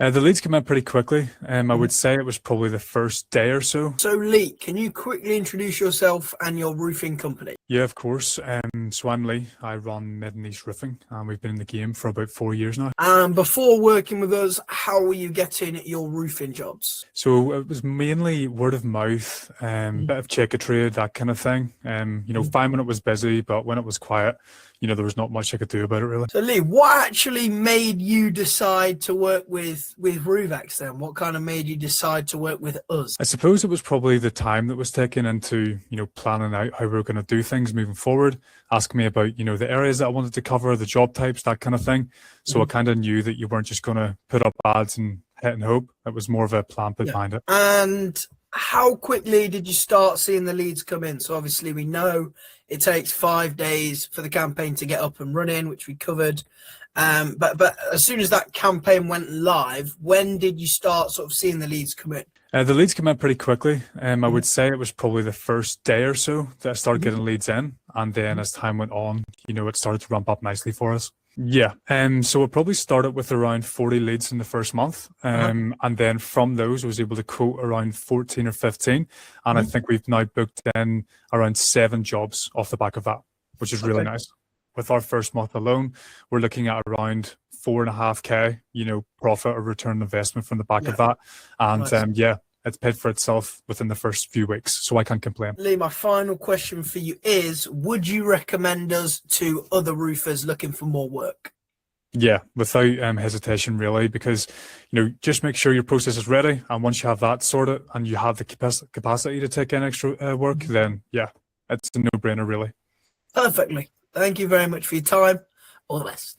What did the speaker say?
The leads came in pretty quickly. I Mhm. would say it was probably the first day or so. So, Lee, can you quickly introduce yourself and your roofing company? Yeah, of course. So I'm Lee. I run Mid and East Roofing, and we've been in the game for about 4 years now. And before working with us, how were you getting your roofing jobs? So it was mainly word of mouth, bit of check a trade, that kind of thing. Fine when it was busy, but when it was quiet, there was not much I could do about it really. So, Lee, what actually made you decide to work with Ruvex then? What kind of made you decide to work with us? I suppose it was probably the time that was taken into, planning out how we were going to do things moving forward, asking me about, the areas that I wanted to cover, the job types, that kind of thing. So I kind of knew that you weren't just going to put up ads and hit and hope. It was more of a plan put behind it. And how quickly did you start seeing the leads come in? So obviously we know it takes 5 days for the campaign to get up and running, which we covered. But as soon as that campaign went live, when did you start sort of seeing the leads come in? The leads came in pretty quickly. I would say it was probably the first day or so that I started getting leads in. And then as time went on, it started to ramp up nicely for us. Yeah. So it probably started with around 40 leads in the first month. And then from those, I was able to quote around 14 or 15. And I think we've now booked in around 7 jobs off the back of that, which is really nice. With our first month alone, we're looking at around 4.5K, profit or return on investment from the back of that. And it's paid for itself within the first few weeks, so I can't complain. Lee, my final question for you is, would you recommend us to other roofers looking for more work? Yeah, without hesitation, really, because, just make sure your process is ready. And once you have that sorted and you have the capacity to take in extra work, then yeah, it's a no-brainer, really. Perfectly. Thank you very much for your time. All the best.